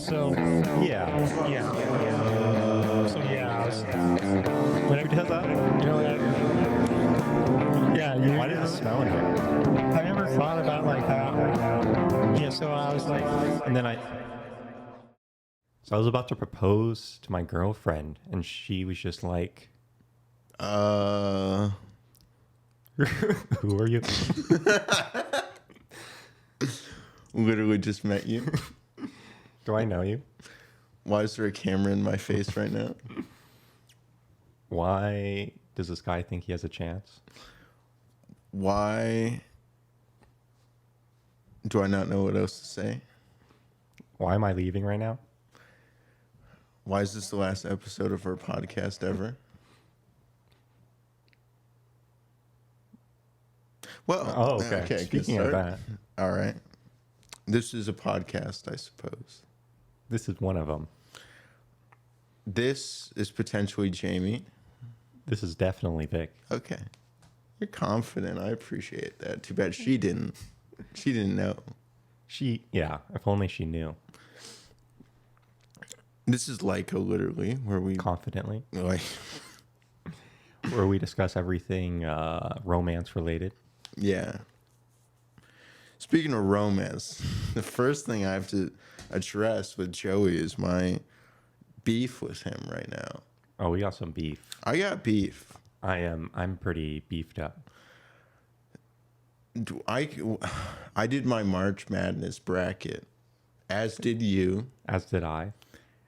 So Yeah. yeah. So yeah, I was, whenever Who does that? you know, yeah, Why does it smell in here? I never thought about like that. Yeah, so I was like, And then so I was about to propose to my girlfriend, and she was just like, "Who are you?" Literally just met you. Do I know you? Why is there a camera in my face right now? Why does this guy think he has a chance? Why do I not know what else to say? Why am I leaving right now? Why is this the last episode of our podcast ever? Well, Oh, okay. good Speaking of start. that, All right. This is a podcast, I suppose. this is one of them. This is potentially Jamie. This is definitely Vic. Okay. You're confident. I appreciate that. Too bad she didn't. She didn't know. Yeah, if only she knew This is Lyco, literally, where we confidently, like. where we discuss everything romance related. Yeah. Speaking of romance, the first thing I have to address with Joey is my beef with him right now. Oh, we got some beef. I got beef. I'm pretty beefed up. I did my March Madness bracket, as did you, As did I.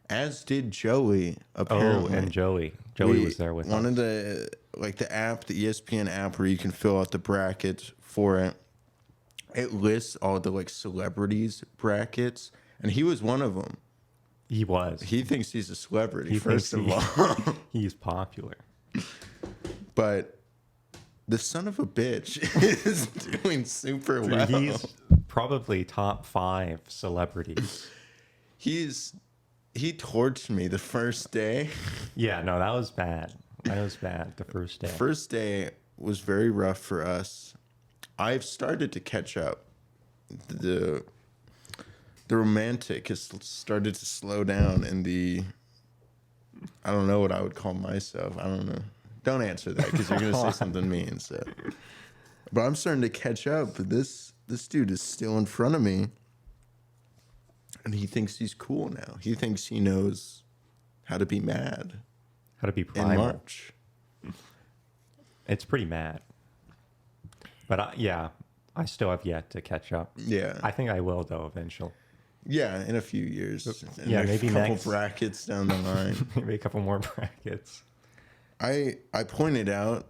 as did Joey. Apparently, Oh, and Joey. Joey was there with one us. of the app, the ESPN app, where you can fill out the brackets for it. It lists all the celebrities brackets, and he was one of them. He was. He thinks he's a celebrity, He first of thinks all. He's popular. But the son of a bitch is doing super Dude, well. he's probably top 5 celebrities. He torched me the first day. Yeah, no, that was bad. That was bad the first day. First day was very rough for us. I've started to catch up. The romantic has started to slow down, and I don't know what I would call myself. I don't know. Don't answer that because you're gonna say something mean. So, but I'm starting to catch up. This dude is still in front of me, and he thinks he's cool now. He thinks he knows how to be mad How to be in primal. March. It's pretty mad. But I still have yet to catch up. Yeah, I think I will, though, eventually. yeah, in a few years. Yeah, In maybe a couple next. brackets down the line. Maybe a couple more brackets. I pointed out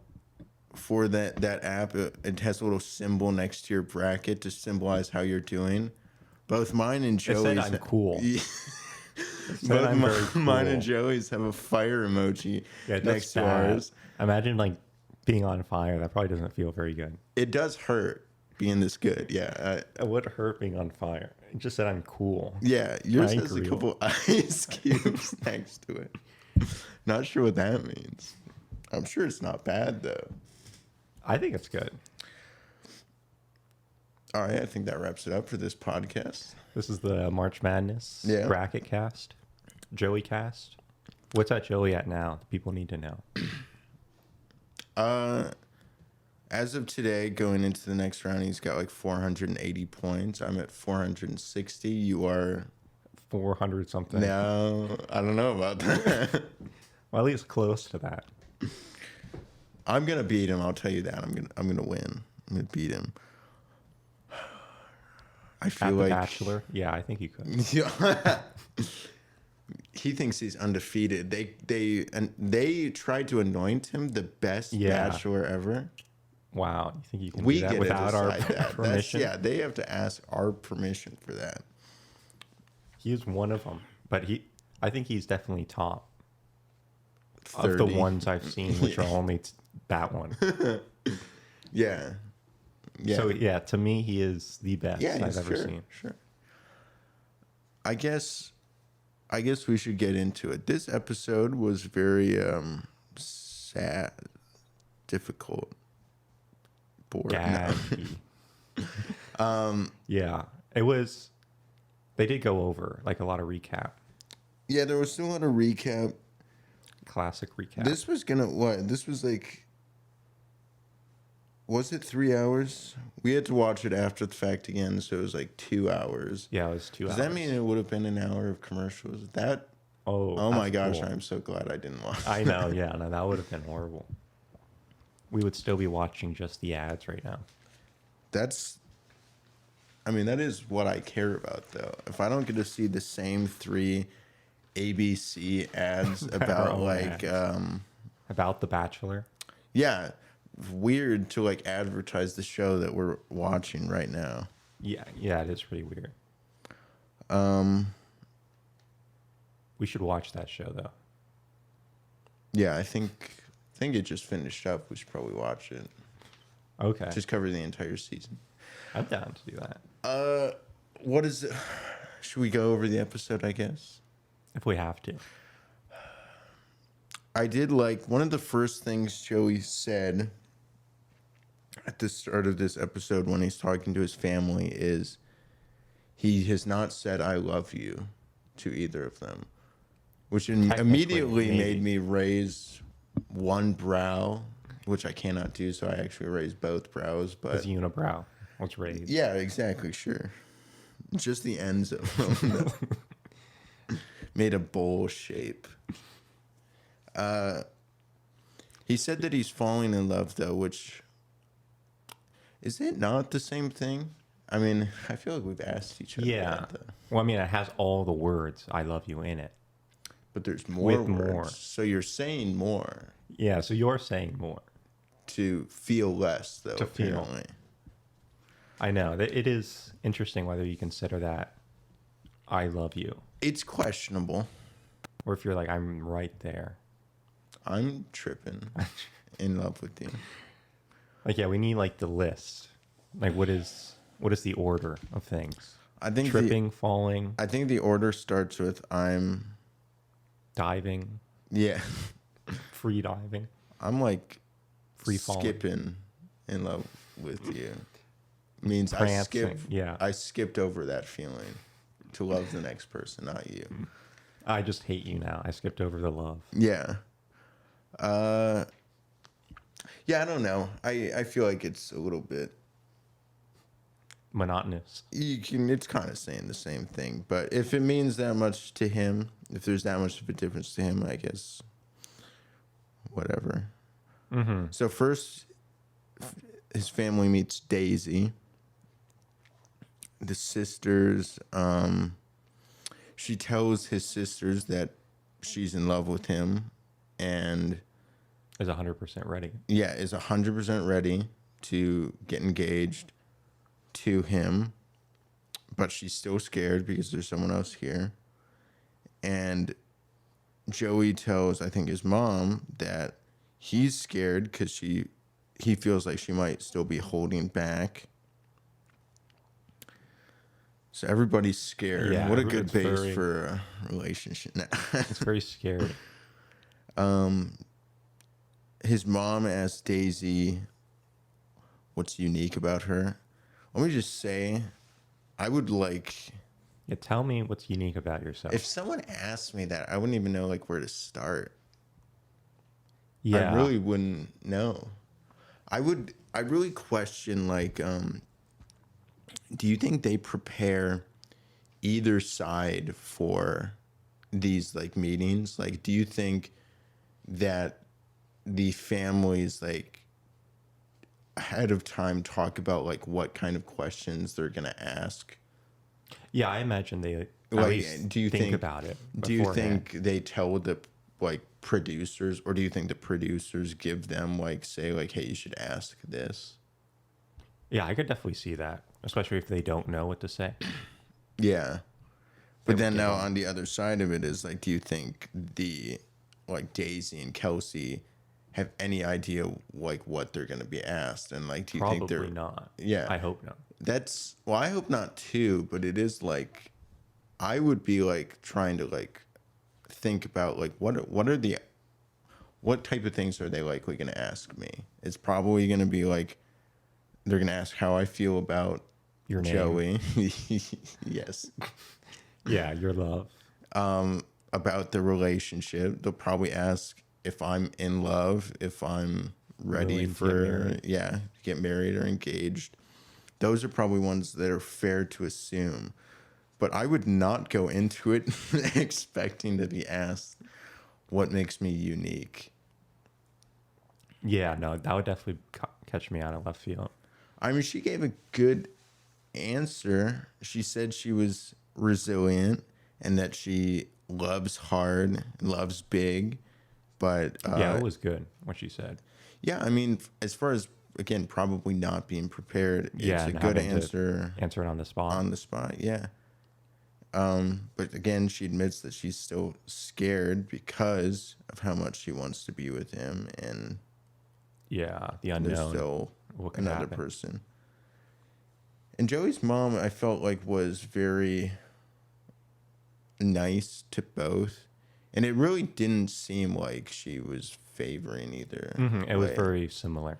for that app, it has a little symbol next to your bracket to symbolize how you're doing. Both mine and It said Joey's. I'm cool. Yeah. It said Both I'm very cool. mine and Joey's have a fire emoji Yeah, that's next to bad. ours. Imagine being on fire. That probably doesn't feel very good. It does hurt being this good. Yeah. It would hurt being on fire. It just said I'm cool. Yeah. Yours I has a agree. couple ice cubes next to it. Not sure what that means. I'm sure it's not bad though. I think it's good. All right. I think that wraps it up for this podcast. This is the March Madness Yeah. bracket cast. Joey cast. What's that Joey at now? People need to know. As of today, going into the next round, he's got 480 points. I'm at 460. You are 400 something. now. I don't know about that. Well, at least close to that. I'm gonna beat him. I'll tell you that. I'm gonna win. I'm gonna beat him. I At feel the like Bachelor? Yeah, I think you could. he thinks he's undefeated. They tried to anoint him the best Yeah. Bachelor ever. Wow. You think you can We do that get without to our decide that. permission? Yeah, they have to ask our permission for that. He's one of them. But I think he's definitely top of the 30. ones I've seen, which are only that one. Yeah. Yeah. So, yeah, to me, he is the best Yeah, I've ever sure, seen. Sure. I guess we should get into it. This episode was very sad, difficult, boring. No. Gaggy. Yeah. It was They did go over like a lot of recap, Yeah, there was still a lot of recap. classic recap. This was gonna what? This was like, was it 3 hours? We had to watch it after the fact again, so it was like 2 hours. Yeah, it was 2 Does hours. that mean it would have been an hour of commercials? That. Oh, Oh my that's gosh, cool. I'm so glad I didn't watch. I know. Yeah, no, that would have been horrible. We would still be watching just the ads right now. That's. I mean, that is what I care about, though. If I don't get to see the same 3 ABC ads about own like, About the Bachelor. yeah, weird to like advertise the show that we're watching right now. Yeah, it is pretty weird. We should watch that show though. Yeah, I think it just finished up. We should probably watch it. Okay, Just cover the entire season. I'm down to do that What is it? Should we go over the episode, I guess? if we have to. I did like one of the first things Joey said at the start of this episode when he's talking to his family is he has not said I love you to either of them, which immediately maybe. made me raise one brow, which I cannot do, so I actually raised both brows. But His unibrow was raised. yeah, exactly, sure. Just the ends of them made a bowl shape. He said that he's falling in love, though, which is it not the same thing? I mean, I feel like we've asked each other Yeah. that, though. Well, I mean, it has all the words "I love you" in it. But there's more With words. more. So you're saying more Yeah, so you're saying more. to feel less, though, To feel. apparently. I know that it is interesting whether you consider that "I love you" It's questionable. or if you're like I'm right there. I'm tripping in love with you. Like, yeah, we need like the list. Like, what is the order of things? I think Tripping, falling, I think the order starts with I'm. diving, Yeah, free diving. I'm like Free falling. skipping in love with you. Means Prancing, yeah. I skipped over that feeling to love the next person, not you. I just hate you now. I skipped over the love. Yeah. Yeah, I don't know. I feel like it's a little bit Monotonous. it's kind of saying the same thing, but if it means that much to him, if there's that much of a difference to him, I guess whatever. Mm-hmm. So first his family meets Daisy. The sisters, she tells his sisters that she's in love with him and Is 100% ready. yeah, is 100% ready to get engaged to him, but she's still scared because there's someone else here. And Joey tells, I think, his mom that he's scared because he feels like she might still be holding back. So everybody's scared. Yeah, What a good it's base very- for a relationship. It's very scary. His mom asked Daisy what's unique about her. Let me just say, I would like, Yeah, tell me what's unique about yourself. if someone asked me that, I wouldn't even know like where to start. yeah, I really wouldn't know. I really question like, do you think they prepare either side for these like meetings? Like, do you think that the families like ahead of time talk about like what kind of questions they're gonna ask? yeah. I imagine they at Like, least do you think think about it. Do you beforehand. think they tell the like producers, or do you think the producers give them like say like, hey, you should ask this? Yeah, I could definitely see that, especially if they don't know what to say. Yeah. But They then would now give them- on the other side of it is like, do you think the like Daisy and Kelsey have any idea like what they're gonna be asked? And like, do you think Probably they're not. Yeah. I hope not. That's well, I hope not too, but it is like I would be like trying to like think about like what type of things are they likely gonna ask me? It's probably gonna be like they're gonna ask how I feel about Your name. Joey. Yes. Yeah, your love. About the relationship. They'll probably ask if I'm in love, if I'm ready Willing to get for married. get married or engaged. Those are probably ones that are fair to assume. But I would not go into it expecting to be asked what makes me unique. Yeah, no, that would definitely catch me out of left field. I mean, she gave a good answer. She said she was resilient and that she loves hard, loves big. But Yeah, it was good what she said. yeah, I mean, as far as, again, probably not being prepared, Yeah, it's a and good having to answer answer it on the spot. on the spot. Yeah. But again, she admits that she's still scared because of how much she wants to be with him, and Yeah, the there's unknown. still What could another happen? person. And Joey's mom, I felt like, was very nice to both, and it really didn't seem like she was favoring either It was way. very similar.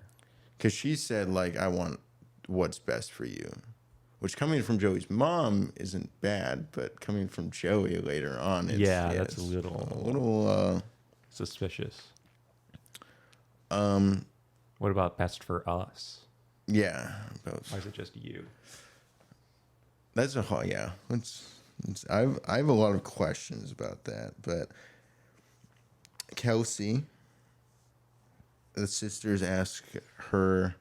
Because she said, like, I want what's best for you. Which, coming from Joey's mom, isn't bad, but coming from Joey later on, That's it's a little a little, suspicious. What about best for us? yeah. Why is it just you? That's a whole, yeah. I have a lot of questions about that, but Kelsey, the sisters ask her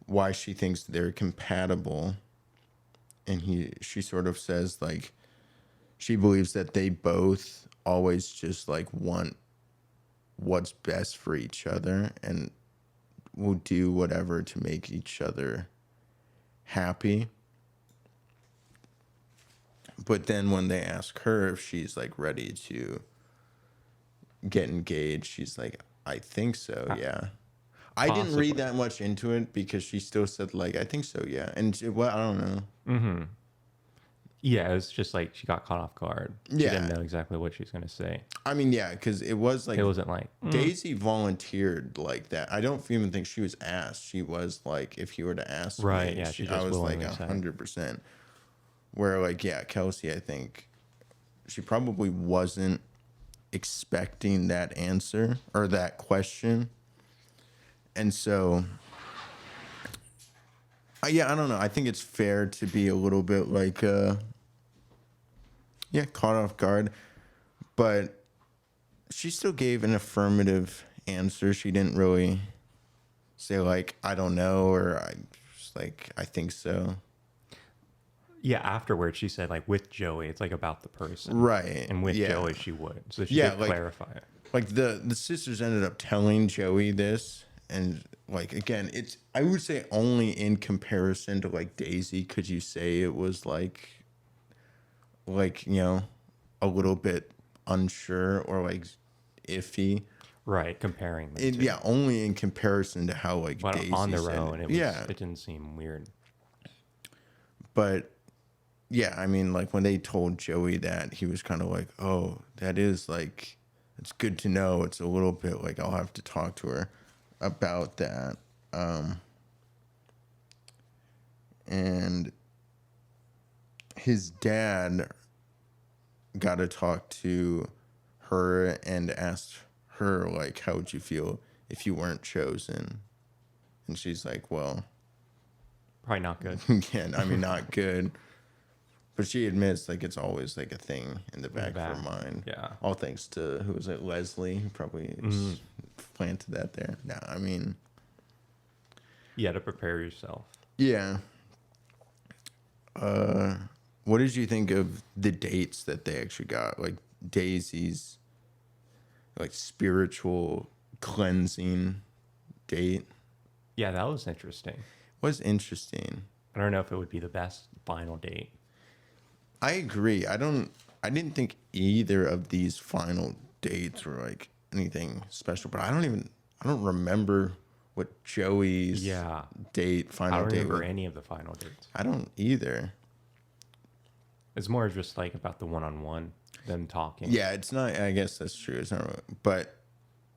why she thinks they're compatible, and she sort of says, like, she believes that they both always just, like, want what's best for each other and will do whatever to make each other happy. But then when they ask her if she's, like, ready to get engaged, she's like, I think so, yeah. I didn't Possibly. read that much into it because she still said, like, I think so, yeah. And well, I don't know. Yeah, it was just like she got caught off guard. She Yeah. didn't know exactly what she was going to say. I mean, yeah, because it was like It wasn't like, Daisy volunteered like that. I don't even think she was asked. She was like, if you were to ask Right, me, yeah, she I just was like willingly said. 100%. Where, like, yeah, Kelsey, I think she probably wasn't expecting that answer or that question. And so, yeah, I don't know. I think it's fair to be a little bit like, yeah, caught off guard. But she still gave an affirmative answer. She didn't really say, like, I don't know, or I think so. yeah, afterwards she said, like, with Joey, it's like about the person. Right. And with yeah. Joey, she would. So she Yeah, did like- clarify it. Like, the sisters ended up telling Joey this. And, like, again, it's, I would say only in comparison to, like, Daisy could you say it was, like, you know, a little bit unsure or, like, iffy. Right, comparing them two. Yeah, only in comparison to how, like, But Daisy on their said own, it. it Yeah, didn't seem weird. but, yeah, I mean, like, when they told Joey that, he was kind of like, oh, that is, like, it's good to know. It's a little bit like I'll have to talk to her about that. And his dad got to talk to her and asked her, like, how would you feel if you weren't chosen? And she's like, well, Probably not good. yeah, I mean, not good. But she admits, like, it's always, like, a thing in the back of her mind. Yeah. All thanks to, who was it, Leslie, who probably planted that there. No, I mean, Yeah, to prepare yourself. yeah. What did you think of the dates that they actually got? Like, Daisy's, like, spiritual cleansing date Yeah, that was interesting. was interesting. I don't know if it would be the best final date. I agree. I didn't think either of these final dates were, like, anything special, but I don't remember what Joey's Yeah. final I don't date remember was. any of the final dates. I don't either. It's more just like about the one-on-one, them talking. Yeah, it's not, I guess that's true. It's not really, but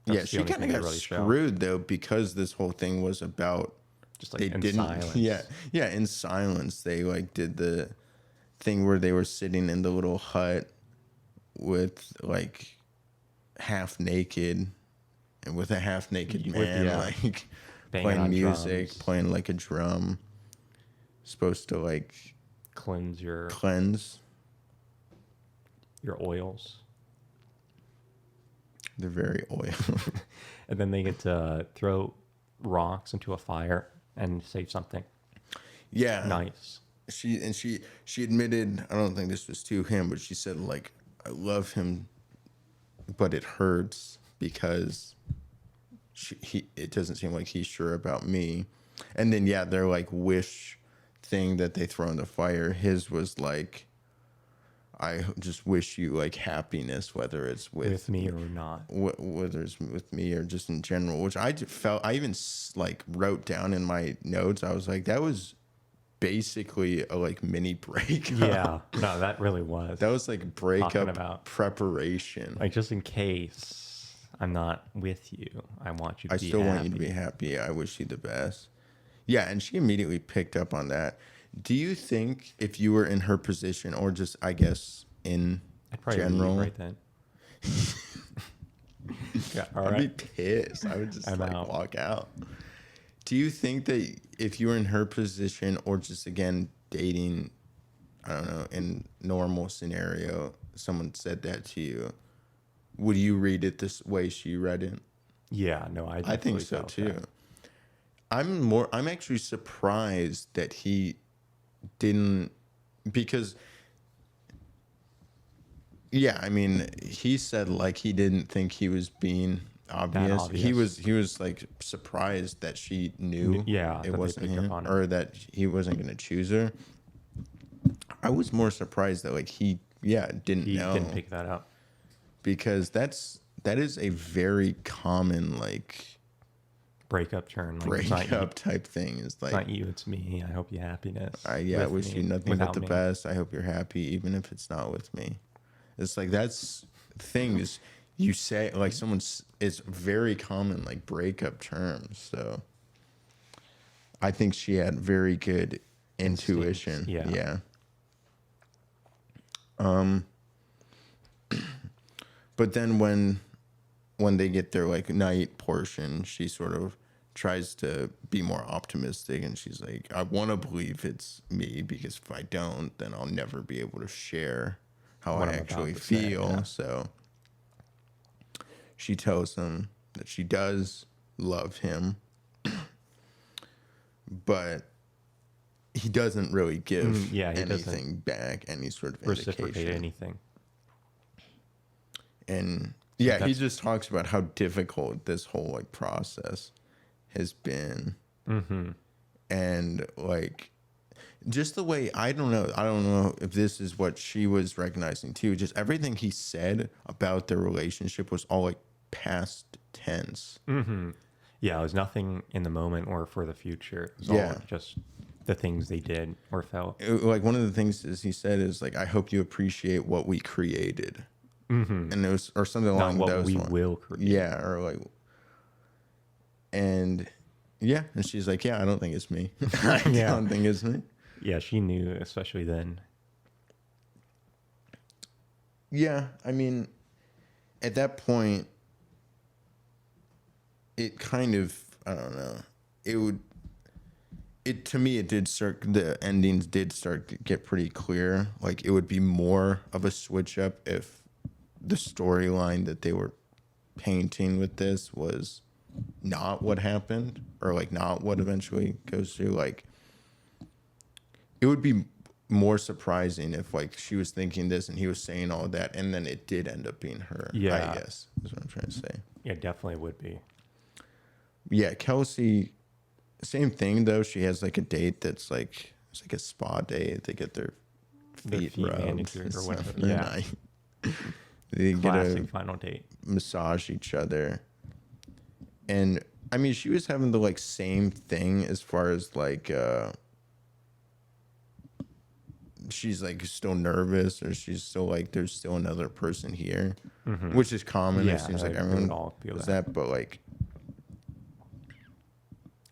That's yeah, the she only kind of thing they got really show. screwed though, because this whole thing was about Just like in silence. Yeah, in silence. They, like, did the thing where they were sitting in the little hut with like half naked and with a half naked man like banging playing on music, drums. playing like a drum, supposed to like Cleanse your oils. They're very oily. And then they get to throw rocks into a fire and save something Yeah. nice. She admitted, I don't think this was to him, but she said like, I love him, but it hurts because it doesn't seem like he's sure about me. And then yeah, their like wish thing that they throw in the fire, his was like, I just wish you like happiness, whether it's with me or not. Whether it's with me or just in general, which I felt, I even like wrote down in my notes. I was like, that was basically a like mini breakup. Yeah, no, that really was. That was like breakup about preparation. Like, just in case I'm not with you, I want you to be still happy. want you to be happy. I wish you the best. Yeah, and she immediately picked up on that. Do you think if you were in her position, or just I guess in I'd probably general, leave right then. Yeah, all I'd right. be pissed. I would just I'm like out. walk out. Do you think that if you were in her position, or just again dating, I don't know, in normal scenario, someone said that to you, would you read it this way she read it? Yeah, no, I think so felt too. that. I'm actually surprised that he didn't, because yeah, I mean, he said like he didn't think he was being obvious. He was like surprised that she knew it wasn't him, or that he wasn't going to choose her. I was more surprised that like he didn't know. He didn't pick that up. Because that is a very common like breakup churn. Like, breakup type thing. Is like, it's not you, it's me. I hope you happiness. I wish you nothing but the best. I hope you're happy, even if it's not with me. It's like, that's things you say, like someone's, it's very common, like breakup terms. So I think she had very good intuition. Yeah. But then when they get their like night portion, she sort of tries to be more optimistic, and she's like, I want to believe it's me, because if I don't, then I'll never be able to share how I actually feel. So she tells him that she does love him, but he doesn't really give anything back, any sort of reciprocate indication. Anything. And yeah, he just talks about how difficult this whole like process has been. Mm-hmm. And like, just the way, I don't know if this is what she was recognizing too, just everything he said about their relationship was all like past tense. Mm-hmm. Yeah, it was nothing in the moment or for the future. It was all just the things they did or felt. Like, one of the things is he said is like, I hope you appreciate what we created. Mm-hmm. And it was, or something along Not those what we lines. will create. Yeah, or like, and yeah, and she's like, yeah, I don't think it's me. I don't think it's me. Yeah, she knew, especially then. Yeah, I mean, at that point, it kind of, I don't know, to me, it did start, the endings did start to get pretty clear. Like, it would be more of a switch up if the storyline that they were painting with this was not what happened, or like not what eventually goes through. Like, it would be more surprising if like she was thinking this and he was saying all that, and then it did end up being her. I guess is what I'm trying to say. Yeah, definitely would be. Yeah, Kelsey, same thing though. She has like a date that's like, it's like a spa date. They get their feet rubbed manicured or whatever. Yeah. They Classic get a final date. massage each other. And I mean, she was having the like same thing as far as like she's like still nervous, or she's still like, there's still another person here, which is common. It seems like everyone all feel does that, but like,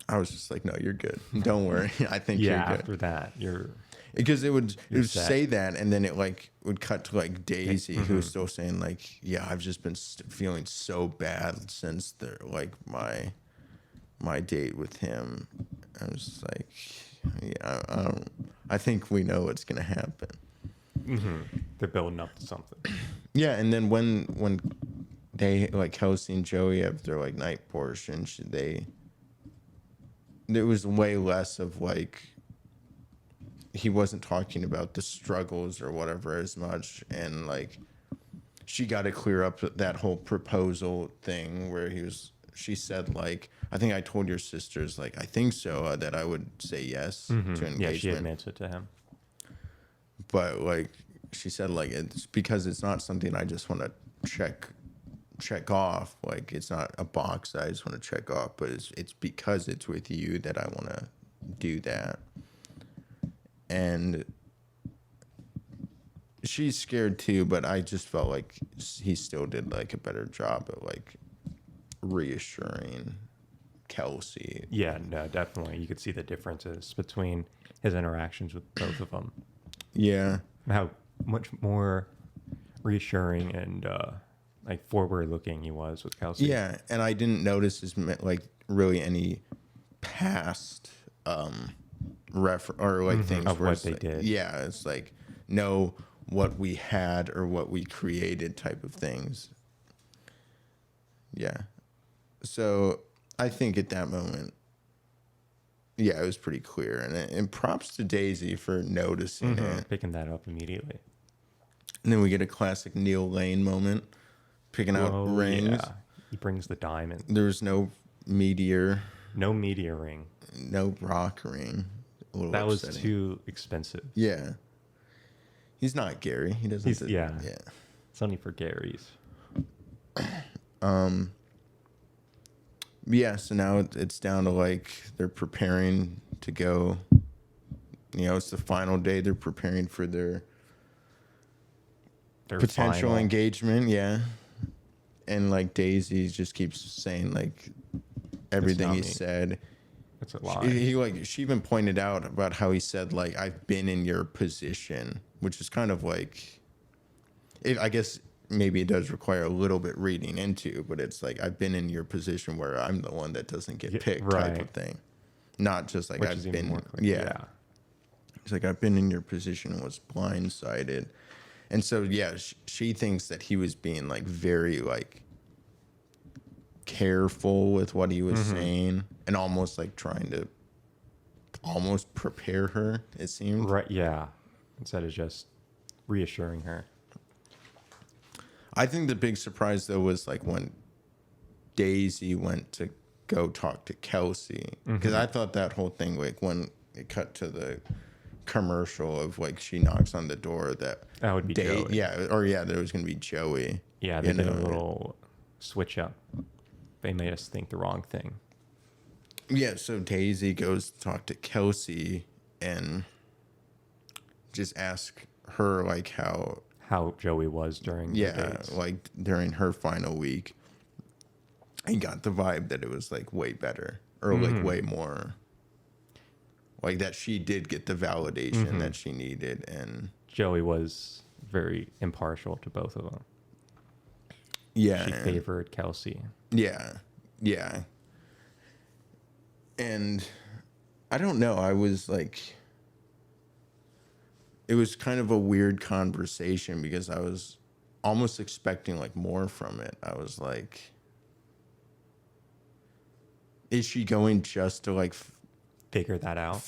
I was just like, no, you're good. Don't worry. I think you're good. After that, you're because it would set. say that, and then it like would cut to like Daisy, who was still saying like, yeah, I've just been feeling so bad since the like my date with him. I was just like, yeah, I think we know what's gonna happen. They're building up to something. Yeah, and then when they like Kelsey and Joey have their like night portion, there was way less of like, he wasn't talking about the struggles or whatever as much, and like she got to clear up that whole proposal thing where she said like, I think I told your sisters like, I think so, that I would say yes to engagement. Yeah, she admits it to him. But like she said like, it's because it's not something I just want to check off. Like it's not a box that I just want to check off, but it's because it's with you that I want to do that. And she's scared too, but I just felt like he still did like a better job at like reassuring Kelsey. Yeah, no, definitely. You could see the differences between his interactions with both of them. Yeah. How much more reassuring and like forward-looking he was with Kelsey. Yeah, and I didn't notice like really any past or like things of where what it's they like, did. Yeah, it's like no what we had or what we created type of things. Yeah. So I think at that moment, yeah, it was pretty clear. And props to Daisy for noticing it. Picking that up immediately. And then we get a classic Neil Lane moment, picking out rings. Yeah. He brings the diamond. There was no meteor, No meteor ring. no rock ring. A little That was upsetting. too expensive. Yeah. He's not Gary. He doesn't. Yeah. Yeah. It's only for Gary's. Yeah, so now it's down to like they're preparing to go. You know, it's the final day. They're preparing for their potential final. engagement. Yeah, and like Daisy just keeps saying like everything not he me. said. It's a lie. She even pointed out about how he said like, I've been in your position, which is kind of like, I guess maybe it does require a little bit reading into, but it's like, I've been in your position where I'm the one that doesn't get picked type right. of thing. Not just like Which is I've even been, more clear. yeah. It's like, I've been in your position and was blindsided. And so, yeah, she thinks that he was being like very like careful with what he was saying and almost like trying to almost prepare her, it seemed. Right, yeah. Instead of just reassuring her. I think the big surprise though was like when Daisy went to go talk to Kelsey, because I thought that whole thing, like when it cut to the commercial of like she knocks on the door, that would be Joey. there was gonna be Joey. Yeah, they did a little switch up. They made us think the wrong thing. Yeah, so Daisy goes to talk to Kelsey and just ask her like how Joey was during the dates. like during her final week. I got the vibe that it was like way better or like way more like that she did get the validation that she needed, and Joey was very impartial to both of them. yeah, She favored Kelsey. yeah. And I don't know, I was like, it was kind of a weird conversation because I was almost expecting like more from it. I was like, is she going just to like Figure that out.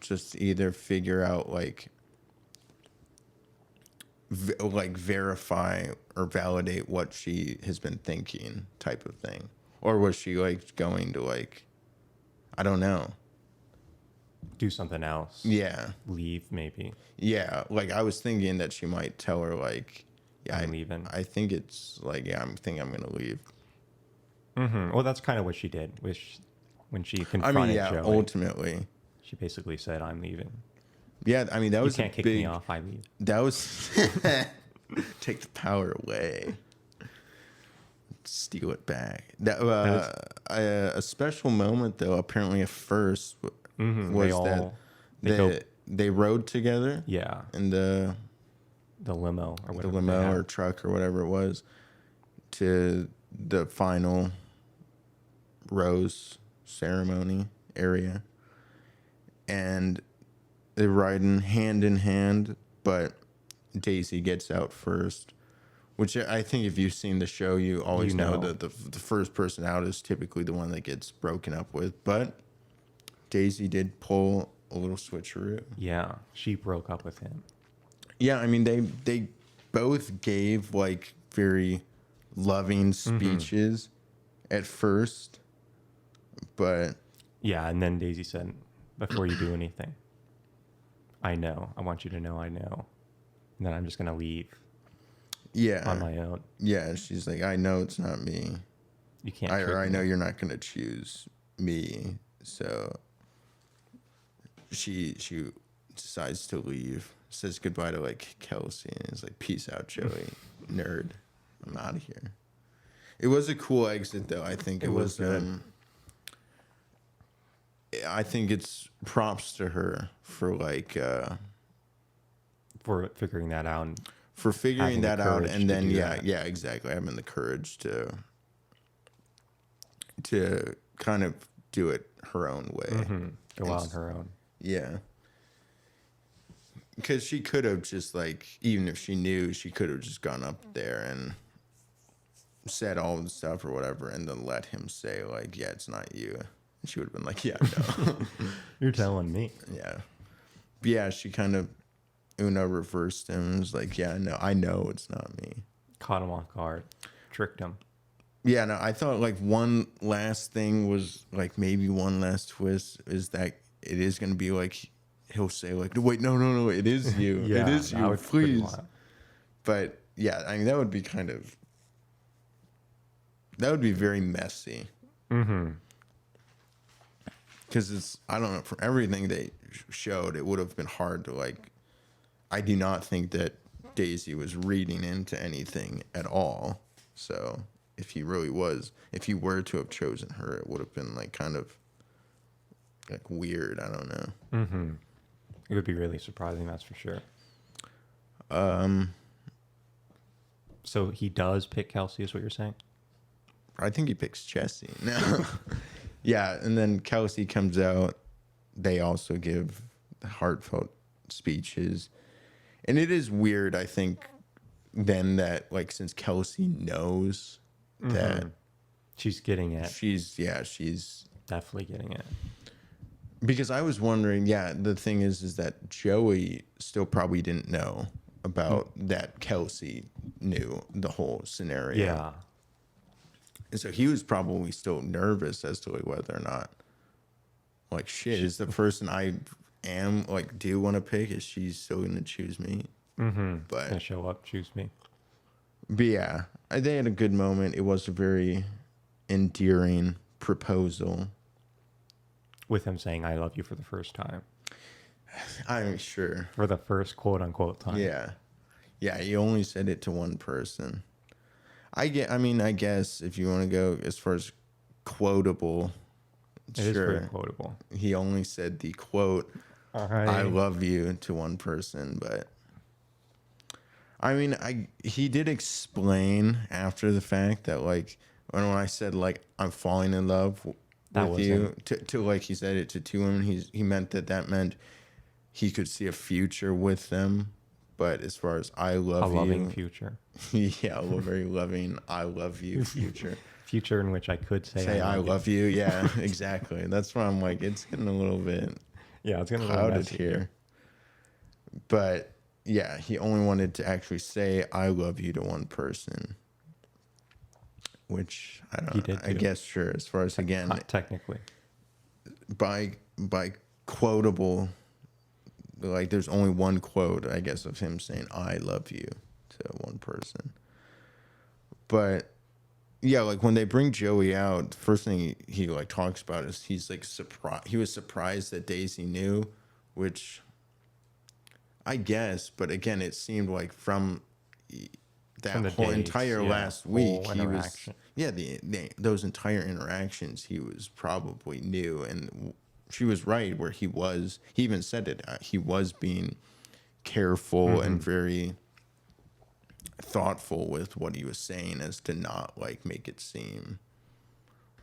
just either figure out like like verify or validate what she has been thinking type of thing, or was she like going to like, I don't know, Do something else. yeah, Leave, maybe. like I was thinking that she might tell her like, yeah, I'm leaving. I think it's like, yeah, I'm gonna leave. Well, that's kind of what she did. When she I confronted mean, yeah, Joey, ultimately, she basically said, "I'm leaving. yeah, I mean that You was can't kick me off. I leave." That was take the power away, steal it back. That a special moment though. Apparently, a first was They that go they rode together Yeah, in the limo or whatever. limo or truck or whatever it was to the final rose ceremony area, and they're riding hand in hand, but Daisy gets out first, which I think if you've seen the show, you always know that the first person out is typically the one that gets broken up with. But Daisy did pull a little switcheroo. Yeah, she broke up with him. Yeah, I mean they both gave like very loving speeches at first, but Yeah, and then Daisy said, "Before you do anything, I know. I want you to know I know. And then I'm just gonna leave yeah, on my own. yeah, she's like, I know it's not me. You can't. I trick know me." you're not gonna choose me, so she decides to leave, says goodbye to like Kelsey, and is like, peace out, Joey, nerd, I'm out of here. It was a cool exit though. I think it was good. I think it's props to her for like For figuring that out. And for figuring having the that out, courage and to then do yeah, that. yeah, exactly, having the courage to kind of do it her own way. go out on her own. Yeah. Because she could have just, like, even if she knew, she could have just gone up there and said all the stuff or whatever, and then let him say, like, yeah, it's not you. And she would have been like, yeah, no. You're telling me. Yeah. But yeah, she kind of Uno reversed him and was like, yeah, no, I know it's not me. Caught him off guard. Tricked him. Yeah, no, I thought, like, one last thing was, like, maybe one last twist is that it is going to be, like, he'll say, like, wait, no, it is you. Yeah, it is that you, would be pretty please. wild. But, yeah, I mean, that would be kind of, that would be very messy. Because it's, I don't know, for everything they showed, it would have been hard to, like, I do not think that Daisy was reading into anything at all. So if he really was, if he were to have chosen her, it would have been, like, kind of, like, weird. I don't know. It would be really surprising, that's for sure. So he does pick Kelsey, is what you're saying? I think he picks Jesse. No. Yeah, and then Kelsey comes out. They also give heartfelt speeches. And it is weird, I think, then that, like, since Kelsey knows that She's getting it. she's Definitely getting it. because I was wondering, yeah, the thing is that Joey still probably didn't know about that Kelsey knew the whole scenario. Yeah. And so he was probably still nervous as to, like, whether or not, like, shit, is the person I am, like, do want to pick, is she still going to choose me? Gonna But show up, choose me. yeah, they had a good moment. It was a very endearing proposal. With him saying, I love you for the first time. I'm sure. For the first quote unquote time. Yeah. Yeah, he only said it to one person. I guess if you want to go as far as quotable, It is pretty quotable. He only said the quote, I love you, to one person, but I mean, he did explain after the fact that, like, when I said, like, I'm falling in love with you, to like, he said it to two women, he meant that meant he could see a future with them. But as far as I love you, a loving future. Yeah, a very loving I love you future. Future in which I could say I love you. Yeah, exactly. That's why I'm like, it's getting a little bit it's gonna clouded here. But yeah, he only wanted to actually say I love you to one person, which I don't know. I guess sure. As far as again, technically, by quotable, like, there's only one quote, I guess, of him saying I love you to one person. But yeah, like, when they bring Joey out, the first thing he like talks about is he's like surprised. He was surprised that Daisy knew, which I guess, but again, it seemed like from that whole entire last week, he was those entire interactions he was probably knew, and she was right where he even said it. He was being careful and very thoughtful with what he was saying, as to not like make it seem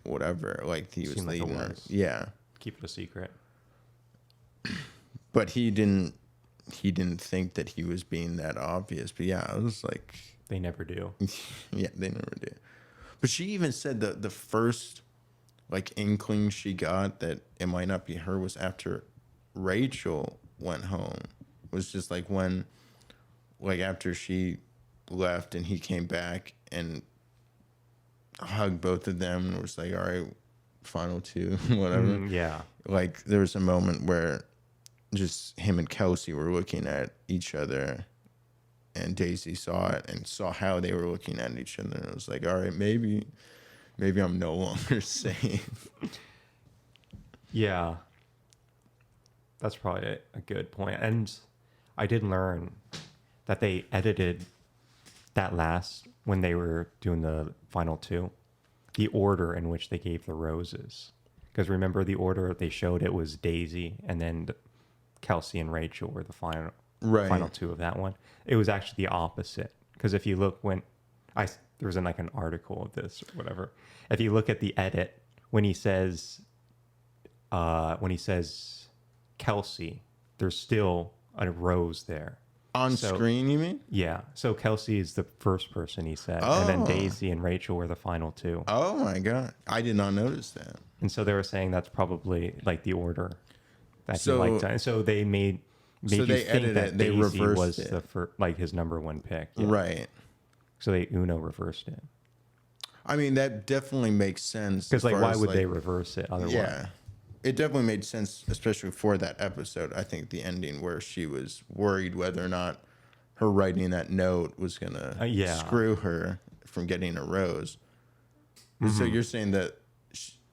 whatever, like he was Seem like it leading her. was. Yeah, Keep it a secret. but he didn't think that he was being that obvious. But yeah, I was like, They never do. yeah, they never did. But she even said that the first like inkling she got that it might not be her was after Rachel went home. It was just like when, like after she left and he came back and hugged both of them and was like, all right, final two, whatever. Yeah. Like there was a moment where just him and Kelsey were looking at each other, and Daisy saw it and saw how they were looking at each other, and it was like, all right, maybe I'm no longer safe. Yeah. That's probably a good point. And I did learn that they edited that last, when they were doing the final two, the order in which they gave the roses. Because remember, the order they showed, it was Daisy and then Kelsey and Rachel were the final two of that one. It was actually the opposite. Because if you look there was like an article of this or whatever. If you look at the edit, when he says Kelsey, there's still a rose there. On screen, you mean? Yeah. So Kelsey is the first person he said. And then Daisy and Rachel were the final two. Oh my God. I did not notice that. And so they were saying that's probably like the order that he So- liked. And so they made So you they think edited that it, they Daisy reversed was it. the like his number one pick. Yeah. Right. So they reversed it. I mean, that definitely makes sense. Because as like, far why as, would they like, reverse it otherwise? Yeah. It definitely made sense, especially for that episode. I think the ending where she was worried whether or not her writing that note was going to screw her from getting a rose. So you're saying that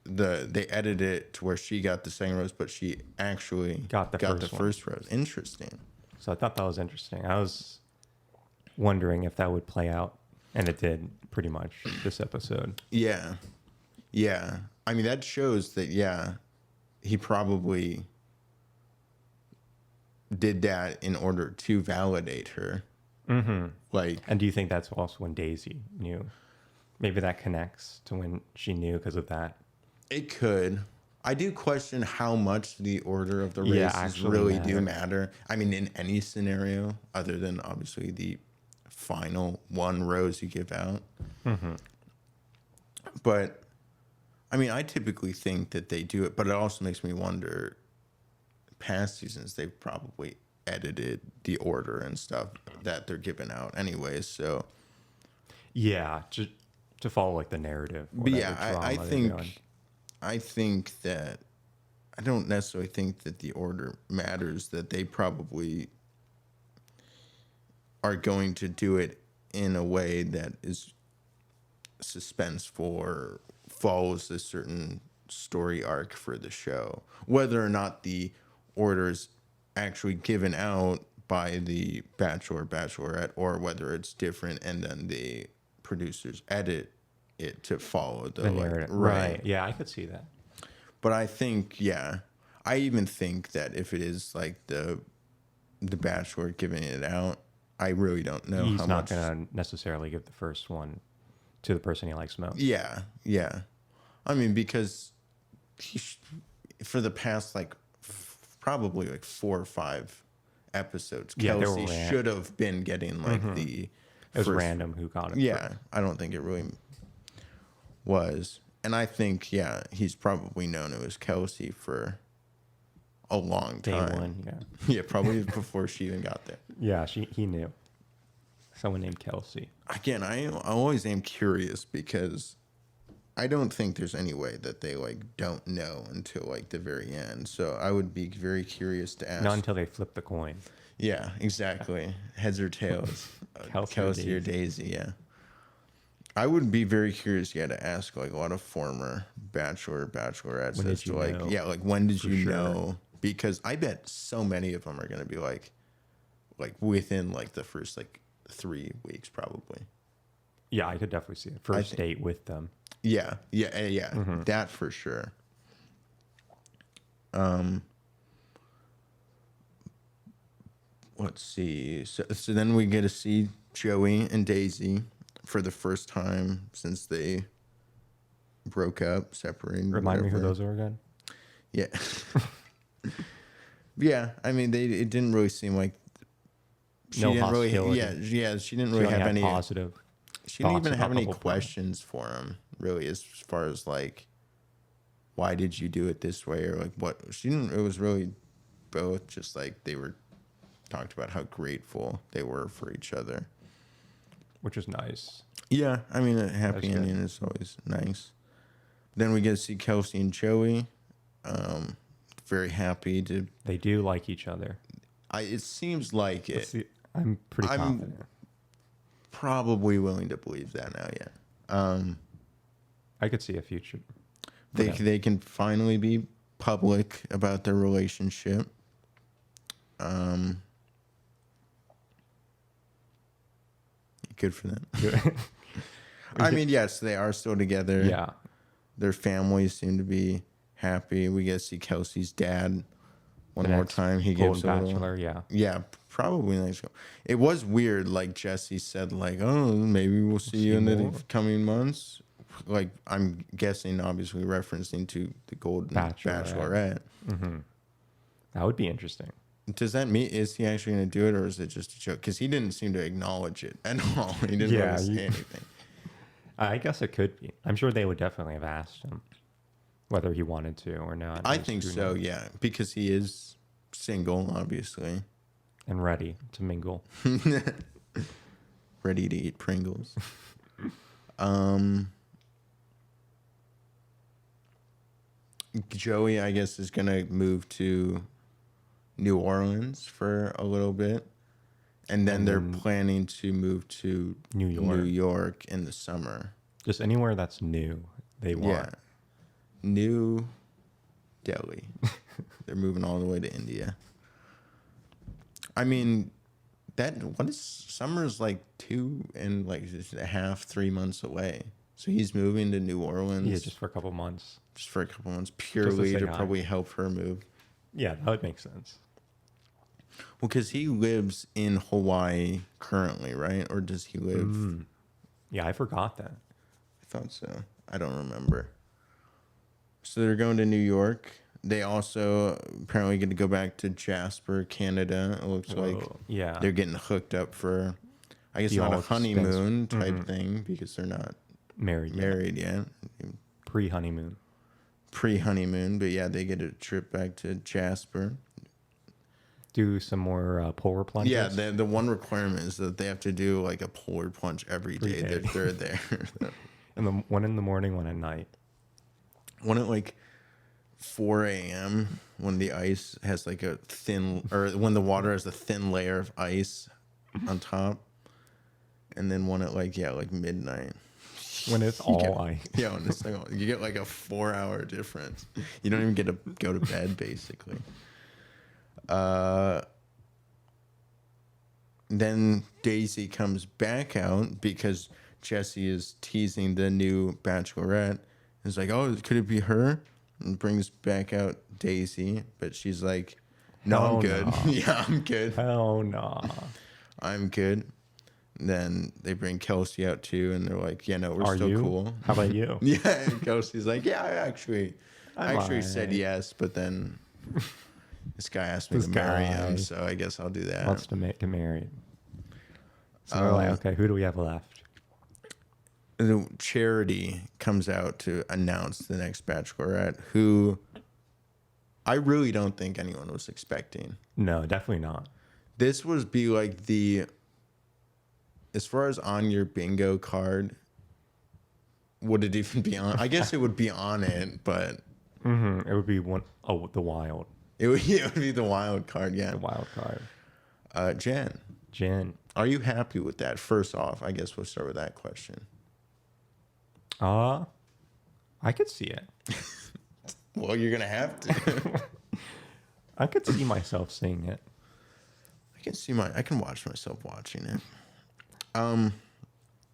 they edited it to where she got the second rose, but she actually Got the first rose. Interesting. So I thought that was interesting. I was wondering if that would play out, and it did pretty much this episode. Yeah. Yeah. I mean, that shows that, yeah, he probably did that in order to validate her. Mm-hmm. Like, And do you think that's also when Daisy knew? Maybe that connects to when she knew because of that. it could. I do question how much the order of the races actually really do matter. I mean, in any scenario, other than obviously the final one rose you give out. Mm-hmm. But, I mean, I typically think that they do it, but it also makes me wonder, past seasons, they've probably edited the order and stuff that they're giving out anyways, so. Yeah, to follow like the narrative. But yeah, I think that, I don't necessarily think that the order matters, that they probably are going to do it in a way that is suspenseful or follows a certain story arc for the show. Whether or not the order is actually given out by the Bachelor, Bachelorette, or whether it's different and then the producers edit it to follow the narrative. Right. Right. Yeah, I could see that. But I think, yeah, I even think that if it is like the Bachelor giving it out, I really don't know He's how not much. going to necessarily give the first one to the person he likes most. Yeah, yeah. I mean, because for the past like probably like 4 or 5 episodes, Yeah, they were Kelsey should have been getting like the. It was first- random who got it. Yeah, I don't think it really was. And I think, yeah, he's probably known it was Kelsey for a long Day time. one, yeah. Yeah, probably before she even got there. Yeah, he knew. Someone named Kelsey. Again, I always am curious because I don't think there's any way that they like don't know until like the very end. So I would be very curious to ask. Not until they flip the coin. Yeah, exactly. Heads or tails. Kelsey or Daisy, yeah. I would be very curious, yeah, to ask like a lot of former Bachelor, Bachelorettes When as did to you like, know? yeah, like when did For you sure. know? Because I bet so many of them are gonna be like within like the first like 3 weeks probably. Yeah, I could definitely see it. First date with them. Yeah. That for sure. Let's see. So then we get to see Joey and Daisy for the first time since they broke up, separated. Remind me who whatever. those are again. Yeah. Yeah, I mean, it didn't really seem like she No didn't really. hostility. Yeah, she didn't She really only have had any positive. She didn't thoughts even have about any the whole plan. questions for him, really, as far as like, why did you do it this way, or like what? She didn't. It was really both just like they were talked about how grateful they were for each other. Which is nice. Yeah, I mean, a happy That's good. ending is always nice. Then we get to see Kelsey and Joey. Very happy to. They do like each other. It seems like Let's it. see. I'm pretty I'm- confident. Probably willing to believe that now. Yeah. I could see a future. They can finally be public about their relationship. Good for them. I mean, yes, they are still together. Yeah. Their families seem to be happy. We get to see Kelsey's dad one The more next time. He Golden gives a little, Bachelor, yeah. yeah, probably next go. It was weird. Like Jesse said, like, oh, maybe we'll see you in the more. coming months. Like, I'm guessing, obviously referencing to the Golden Bachelorette. Mm-hmm. That would be interesting. Does that mean, is he actually going to do it, or is it just a joke? Because he didn't seem to acknowledge it at all. He didn't Yeah, really say anything. I guess it could be. I'm sure they would definitely have asked him whether he wanted to or not. I Just think who so, knows? yeah, because he is single, obviously. And ready to mingle. Ready to eat Pringles. Joey, I guess, is going to move to New Orleans for a little bit. And then they're planning to move to New York. In the summer. Just anywhere that's new, they want. Yeah. New Delhi. They're moving all the way to India. I mean, summer's like 2.5, 3 months away. So he's moving to New Orleans. Yeah, just for a couple months. Just for a couple months, purely say to hi. probably help her move. Yeah, that would make sense. Well, because he lives in Hawaii currently, right? Or does he live? Yeah, I forgot that. I thought so. I don't remember. So they're going to New York. They also apparently get to go back to Jasper, Canada. It looks like Yeah. they're getting hooked up for, I guess, The not a all honeymoon type thing because they're not married yet. Pre-honeymoon. Pre-honeymoon, but yeah, they get a trip back to Jasper. Do some more polar plunges. Yeah, the one requirement is that they have to do like a polar plunge every day day. that they're there. And one in the morning, one at night. One at like 4 a.m. when the ice has like a thin, or when the water has a thin layer of ice on top, and then one at like midnight. When it's all ice. Yeah, when it's like, you get like a 4-hour difference. You don't even get to go to bed basically. Then Daisy comes back out because Jesse is teasing the new Bachelorette. It's like, oh, could it be her? And brings back out Daisy, but she's like, no, I'm Hell good. nah. Yeah, I'm good. Hell no. I'm good. Then they bring Kelsey out too, and they're like, yeah, no, we're Are still you? cool. How about you? Yeah, and Kelsey's like, yeah, I actually said lied. yes, but then this guy asked me to marry him, so I guess I'll do that. Wants to get married. So we're like, okay, who do we have left? The Charity comes out to announce the next Bachelorette, who I really don't think anyone was expecting. No, definitely not. This would be like as far as on your bingo card, would it even be on? I guess it would be on it, but It would be the wild. it would be the wild card, yeah. The wild card. Jen, are you happy with that? First off, I guess we'll start with that question. I could see it. Well, you're gonna have to. I could see myself seeing it. I can watch myself watching it.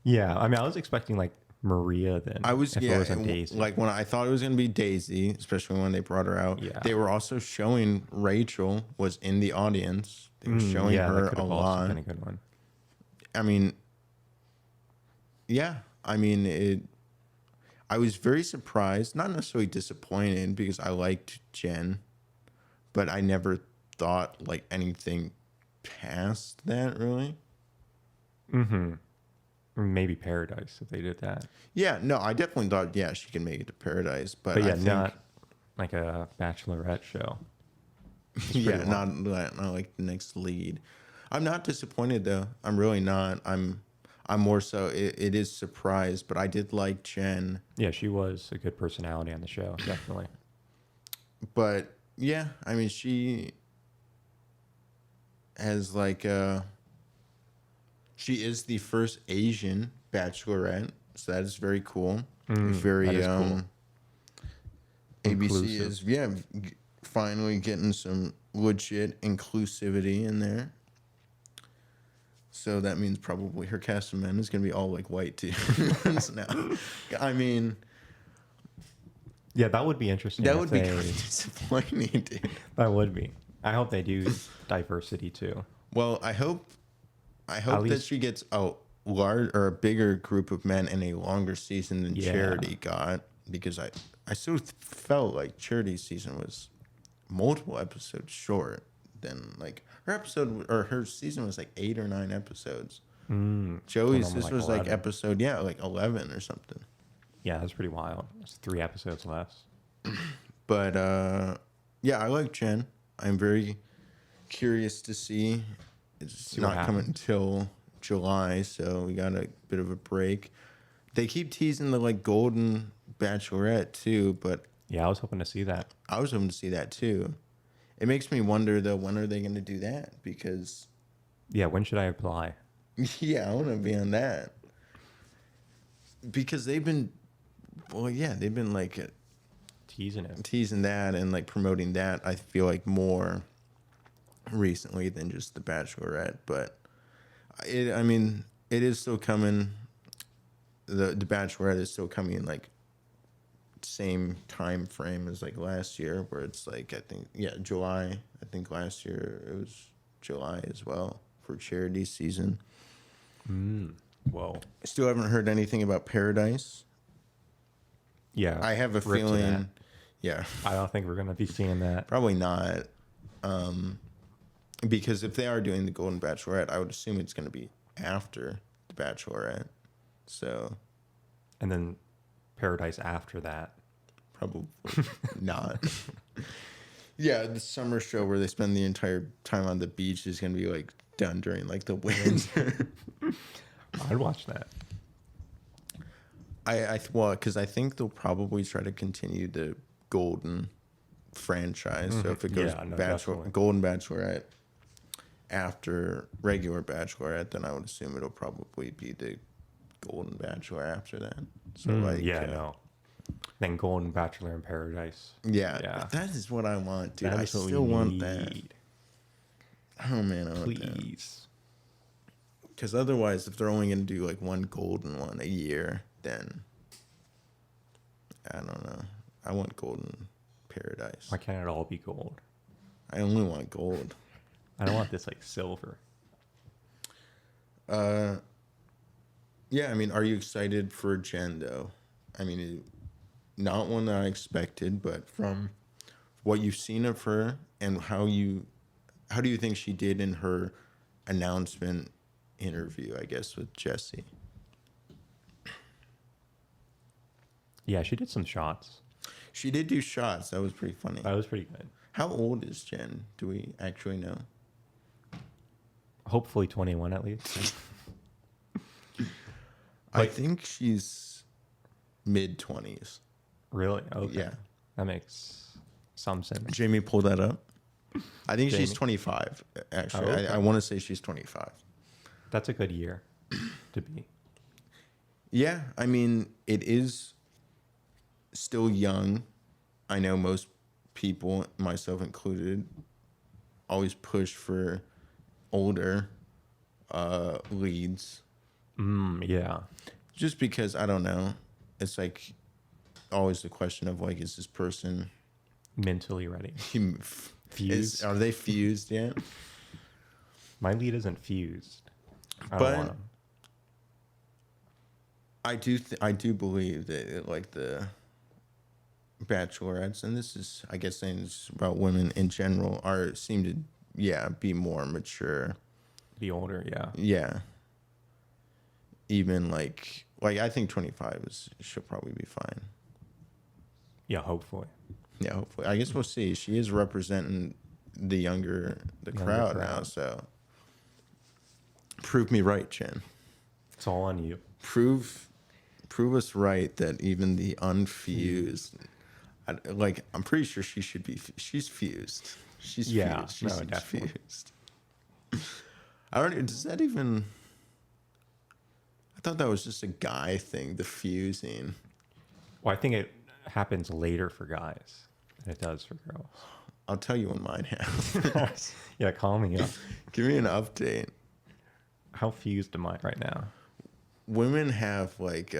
Yeah, I mean, I was expecting like Maria then. I was if it wasn't Daisy. like when I thought it was gonna be Daisy, especially when they brought her out. Yeah. They were also showing Rachel was in the audience. They were showing yeah, her that could a have also lot. been a good one. I mean, yeah. I mean, I was very surprised, not necessarily disappointed, because I liked Jen, but I never thought like anything past that really. Maybe Paradise if they did that. Yeah, no, I definitely thought, yeah, she can make it to Paradise, but But yeah, I think, not like a Bachelorette show. yeah, not like the next lead. I'm not disappointed though. I'm really not. I'm more so. It is surprised, but I did like Jen. Yeah, she was a good personality on the show, definitely. But yeah, I mean, she has like she is the first Asian Bachelorette, so that is very cool. Very that is cool. ABC Inclusive. is finally getting some legit inclusivity in there. So that means probably her cast of men is gonna be all like white too. Now, I mean, Yeah, that would be interesting. that if would be they- kind of disappointing, dude. That would be. I hope they do diversity too. Well, I hope that least- she gets a large or a bigger group of men in a longer season than Yeah. Charity got, because I still felt like Charity's season was multiple episodes short than like her season was like 8 or 9 episodes. Joey's Almost this like was like 11. episode like 11 or something. Yeah, that's pretty wild. It's 3 episodes less. But yeah, I like Jen. I'm very curious to see. It's See what not coming happens. until July, so we got a bit of a break. They keep teasing the like Golden Bachelorette too, but Yeah, I was hoping to see that. I was hoping to see that too. It makes me wonder though, when are they going to do that? Because Yeah, when should I apply? yeah, I want to be on that. Because they've been like Teasing it. teasing that and like promoting that, I feel like more recently than just the Bachelorette. But it is still coming. The Bachelorette is still coming in like same time frame as like last year, where it's like July. I think last year it was July as well for Charity season. Whoa. I still haven't heard anything about Paradise. Yeah. I have a rip to that. feeling. Yeah. I don't think we're gonna be seeing that. Probably not. Because if they are doing the Golden Bachelorette, I would assume it's going to be after the Bachelorette. So And then Paradise after that. probably not. Yeah, the summer show where they spend the entire time on the beach is going to be like done during like the winter. I'd watch that. Because I think they'll probably try to continue the Golden franchise. So if it goes Yeah, no, definitely. Golden Bachelorette after regular Bachelorette, then I would assume it'll probably be the Golden Bachelor after that. So No. Then Golden Bachelor in Paradise. yeah, that is what I want, dude. That I is what we still want that. need. Oh man, I want that. Please. Because otherwise, if they're only going to do like one golden one a year, then I don't know. I want Golden Paradise. Why can't it all be gold? I only want gold. I don't want this like silver. Yeah, I mean, are you excited for Jen though? I mean, not one that I expected, but from what you've seen of her and how do you think she did in her announcement interview, I guess, with Jesse? Yeah, she did some shots. She did do shots. That was pretty funny. That was pretty good. How old is Jen? Do we actually know? Hopefully 21 at least. I think she's mid-20s. Really? Okay. Yeah. That makes some sense. Jamie, pull that up. I think she's Jamie? 25, actually. Oh, okay. I want to say she's 25. That's a good year to be. Yeah, I mean, it is still young. I know most people, myself included, always push for older leads. Yeah. Just because I don't know. It's like always the question of like, is this person Mentally ready. Fused. are they fused yet? My lead isn't fused. I But don't want him. I do believe that like the bachelorettes, and this is I guess saying this about women in general, seem to be more mature. Be older, yeah. Yeah. Even like I think 25 she'll probably be fine. Yeah, hopefully. Yeah, hopefully. I guess we'll see. She is representing the crowd now, so prove me right, Jen. It's all on you. Prove us right that even the unfused, I'm pretty sure she should be. She's fused. She's Yeah, fused. She's definitely. fused. I don't. Does that even? I thought that was just a guy thing. The fusing. Well, I think it happens later for guys than it does for girls. I'll tell you when mine happens. Yeah, call me up. Give me an update. How fused am I right now? Women have like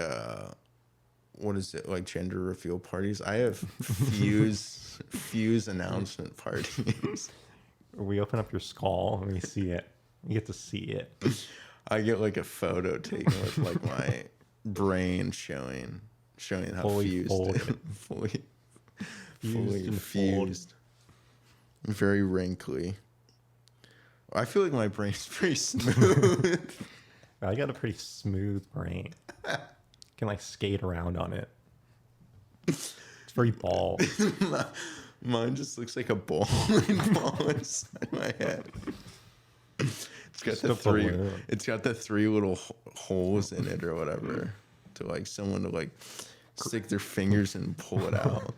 what is it, like gender reveal parties? I have fuse announcement parties. We open up your skull and we see it. You get to see it. I get like a photo taken with like my brain showing how Fully fused folded. fully and fused. Very wrinkly. I feel like my brain's pretty smooth. I got a pretty smooth brain. Can like skate around on it. It's very bald. Mine just looks like a bowling ball inside my head. It's got Just a balloon. It's got the three little holes in it or whatever to like someone to like stick their fingers and pull it out.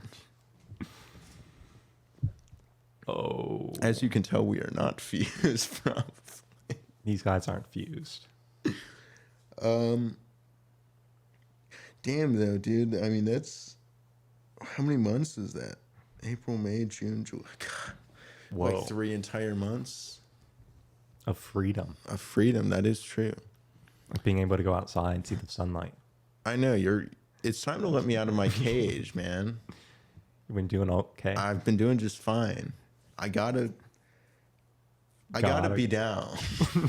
Oh. As you can tell, we are not fused, probably. These guys aren't fused. Damn though, dude. I mean, that's how many months is that? April, May, June, July. God. Whoa. Like 3 entire months Of freedom. of freedom. That is true. Like being able to go outside and see the sunlight. I know it's time to let me out of my cage, man. You've been doing okay. I've been doing just fine. I gotta be down.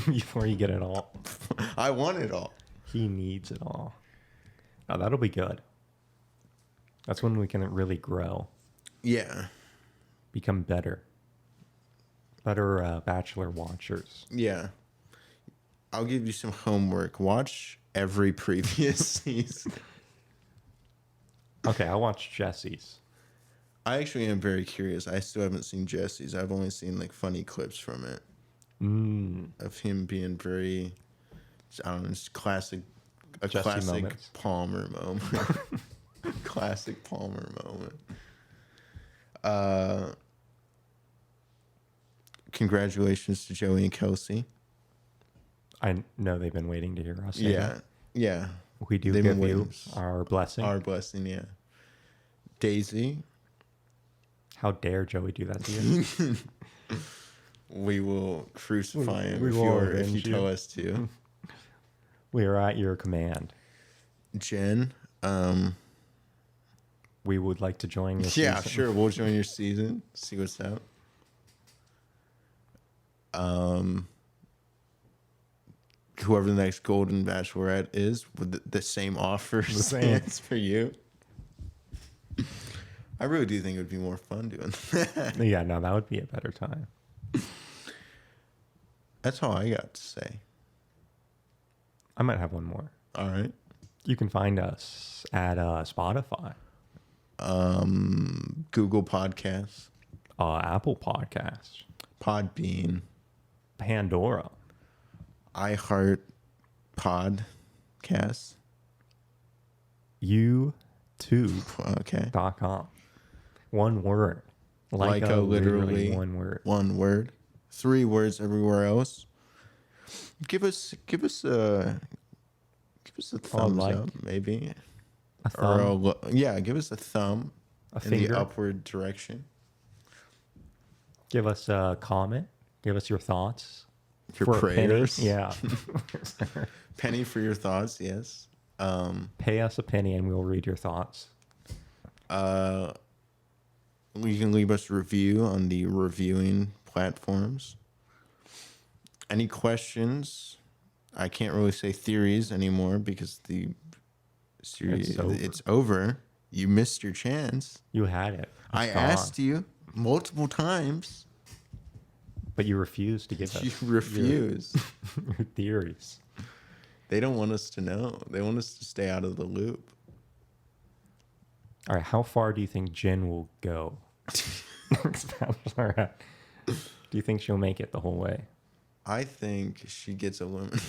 Before you get it all. I want it all. He needs it all. Oh, that'll be good. That's when we can really grow. Yeah. Become better. Better Bachelor watchers. Yeah. I'll give you some homework. Watch every previous season. Okay, I'll watch Jesse's. I actually am very curious. I still haven't seen Jesse's. I've only seen like funny clips from it. Of him being very, I don't know, just classic moments. Palmer moment. Classic Palmer moment. Congratulations to Joey and Kelsey. I know they've been waiting to hear us say Yeah. that. Yeah. We do They've give been you waiting. our blessing. Our blessing, yeah. Daisy, How dare Joey do that to you? we will crucify him We if will you avenge tell you. us to. We are at your command. Jen, We would like to join your yeah, season. sure. We'll join your season. See what's up. Whoever the next Golden Bachelorette is, with the same offer same. stands for you. I really do think it would be more fun doing that. Yeah, no, that would be a better time. That's all I got to say. I might have one more. All right. You can find us at Spotify, Google Podcasts, Apple Podcasts, Podbean, Pandora, iHeart Podcasts. YouTube.com. Okay. One word. Like literally one word. One word. 3 words everywhere else. Give us a thumbs like. up, maybe. A thumb. Give us a thumb A in finger. the upward direction. Give us a comment. Give us your thoughts. Your For a penny. prayers. Yeah. Penny for your thoughts, yes. Pay us a penny and we'll read your thoughts. You can leave us a review on the reviewing platforms. Any questions? I can't really say theories anymore because the series it's over. You missed your chance. You had it. I asked you multiple times, but you refused to give us. You refuse. Your theories. They don't want us to know. They want us to stay out of the loop. All right, how far do you think Jen will go? Do you think she'll make it the whole way? I think she gets eliminated.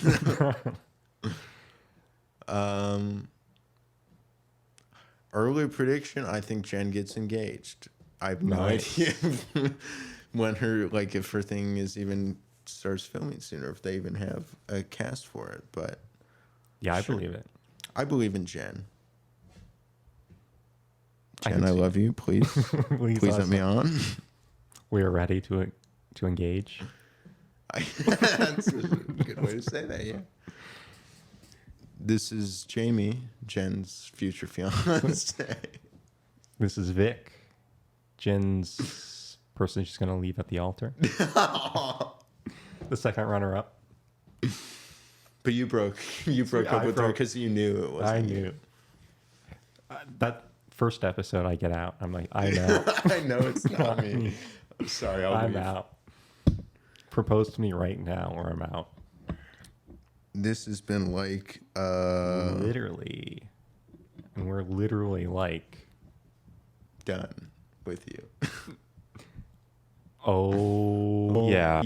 Early prediction, I think Jen gets engaged. I have no idea when if her thing is even starts filming soon, or if they even have a cast for it. But yeah, I believe it. I believe in Jen. Jen, I love you. Please, please let me on. We are ready to engage. That's a good way to say that. Yeah. This is Jamie, Jen's future fiance. This is Vic, Jen's person she's going to leave at the altar. The second runner-up. But you broke up with her because you knew it wasn't. I knew. That first episode, I get out. I'm like, I know. I know it's not me. I'm sorry, I'm out. Propose to me right now, or I'm out. This has been like literally, and we're literally like done with you. Oh yeah.